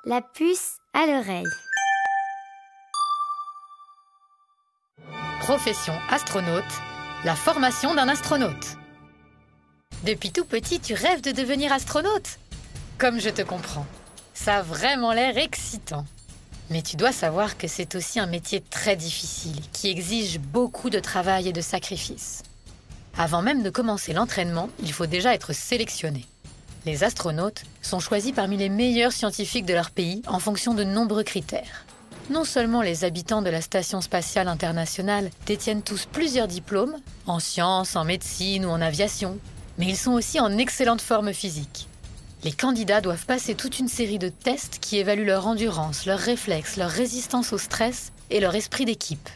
La puce à l'oreille. Profession astronaute, la formation d'un astronaute. Depuis tout petit, tu rêves de devenir astronaute? Comme je te comprends. Ça a vraiment l'air excitant. Mais tu dois savoir que c'est aussi un métier très difficile, qui exige beaucoup de travail et de sacrifices. Avant même de commencer l'entraînement, il faut déjà être sélectionné. Les astronautes sont choisis parmi les meilleurs scientifiques de leur pays en fonction de nombreux critères. Non seulement les habitants de la Station spatiale internationale détiennent tous plusieurs diplômes, en sciences, en médecine ou en aviation, mais ils sont aussi en excellente forme physique. Les candidats doivent passer toute une série de tests qui évaluent leur endurance, leurs réflexes, leur résistance au stress et leur esprit d'équipe.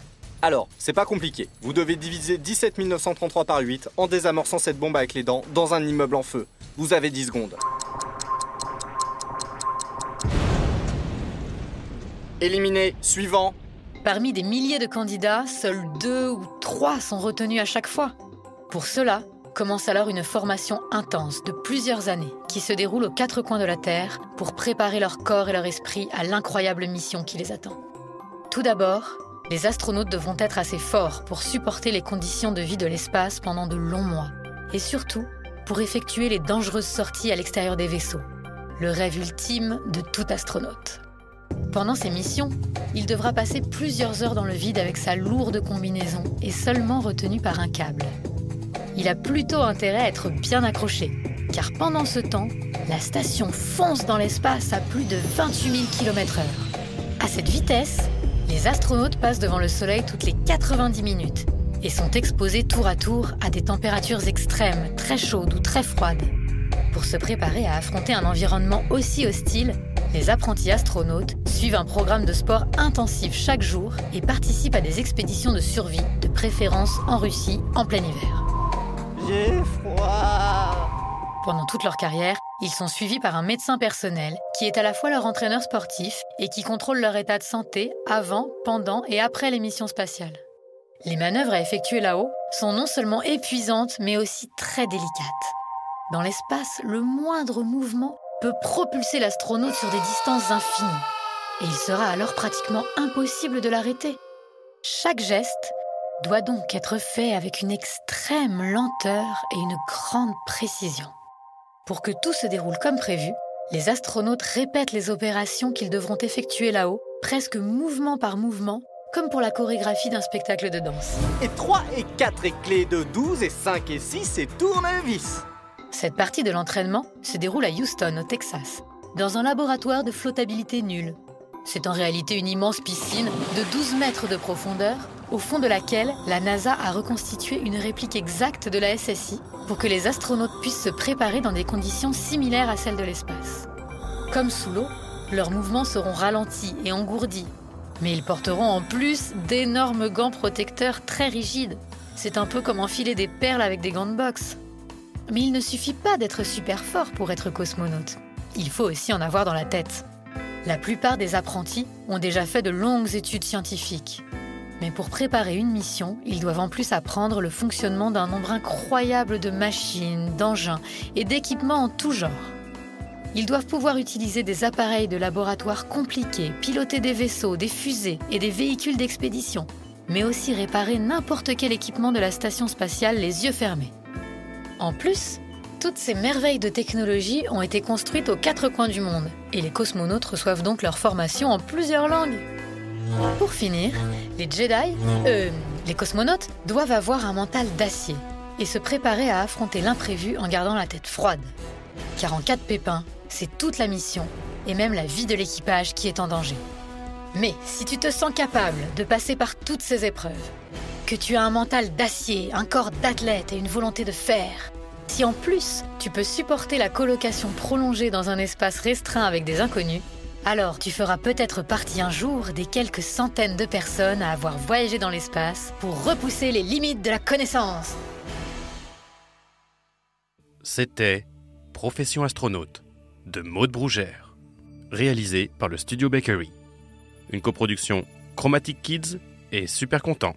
Alors, c'est pas compliqué. Vous devez diviser 17 933 par 8 en désamorçant cette bombe avec les dents dans un immeuble en feu. Vous avez 10 secondes. Éliminé. Suivant. Parmi des milliers de candidats, seuls 2 ou 3 sont retenus à chaque fois. Pour cela, commence alors une formation intense de plusieurs années qui se déroule aux 4 coins de la Terre pour préparer leur corps et leur esprit à l'incroyable mission qui les attend. Tout d'abord, les astronautes devront être assez forts pour supporter les conditions de vie de l'espace pendant de longs mois. Et surtout, pour effectuer les dangereuses sorties à l'extérieur des vaisseaux. Le rêve ultime de tout astronaute. Pendant ces missions, il devra passer plusieurs heures dans le vide avec sa lourde combinaison et seulement retenu par un câble. Il a plutôt intérêt à être bien accroché, car pendant ce temps, la station fonce dans l'espace à plus de 28 000 km/h. À cette vitesse, les astronautes passent devant le Soleil toutes les 90 minutes et sont exposés tour à tour à des températures extrêmes, très chaudes ou très froides. Pour se préparer à affronter un environnement aussi hostile, les apprentis astronautes suivent un programme de sport intensif chaque jour et participent à des expéditions de survie, de préférence en Russie, en plein hiver. J'ai froid. Pendant toute leur carrière, ils sont suivis par un médecin personnel qui est à la fois leur entraîneur sportif et qui contrôle leur état de santé avant, pendant et après les missions spatiales. Les manœuvres à effectuer là-haut sont non seulement épuisantes, mais aussi très délicates. Dans l'espace, le moindre mouvement peut propulser l'astronaute sur des distances infinies. Et il sera alors pratiquement impossible de l'arrêter. Chaque geste doit donc être fait avec une extrême lenteur et une grande précision. Pour que tout se déroule comme prévu, les astronautes répètent les opérations qu'ils devront effectuer là-haut, presque mouvement par mouvement, comme pour la chorégraphie d'un spectacle de danse. Et 3 et 4 et clé de 12 et 5 et 6 et tournevis. Cette partie de l'entraînement se déroule à Houston, au Texas, dans un laboratoire de flottabilité nulle. C'est en réalité une immense piscine de 12 mètres de profondeur, au fond de laquelle la NASA a reconstitué une réplique exacte de la SSI pour que les astronautes puissent se préparer dans des conditions similaires à celles de l'espace. Comme sous l'eau, leurs mouvements seront ralentis et engourdis, mais ils porteront en plus d'énormes gants protecteurs très rigides. C'est un peu comme enfiler des perles avec des gants de boxe. Mais il ne suffit pas d'être super fort pour être cosmonaute. Il faut aussi en avoir dans la tête. La plupart des apprentis ont déjà fait de longues études scientifiques. Mais pour préparer une mission, ils doivent en plus apprendre le fonctionnement d'un nombre incroyable de machines, d'engins et d'équipements en tout genre. Ils doivent pouvoir utiliser des appareils de laboratoire compliqués, piloter des vaisseaux, des fusées et des véhicules d'expédition, mais aussi réparer n'importe quel équipement de la station spatiale les yeux fermés. En plus, toutes ces merveilles de technologie ont été construites aux 4 coins du monde et les cosmonautes reçoivent donc leur formation en plusieurs langues. Pour finir, les cosmonautes doivent avoir un mental d'acier et se préparer à affronter l'imprévu en gardant la tête froide. Car en cas de pépin, c'est toute la mission et même la vie de l'équipage qui est en danger. Mais si tu te sens capable de passer par toutes ces épreuves, que tu as un mental d'acier, un corps d'athlète et une volonté de fer, si en plus tu peux supporter la colocation prolongée dans un espace restreint avec des inconnus, alors tu feras peut-être partie un jour des quelques centaines de personnes à avoir voyagé dans l'espace pour repousser les limites de la connaissance. C'était Profession astronaute de Maude Brougère, réalisé par le Studio Bakery. Une coproduction Chromatic Kids et Super Content.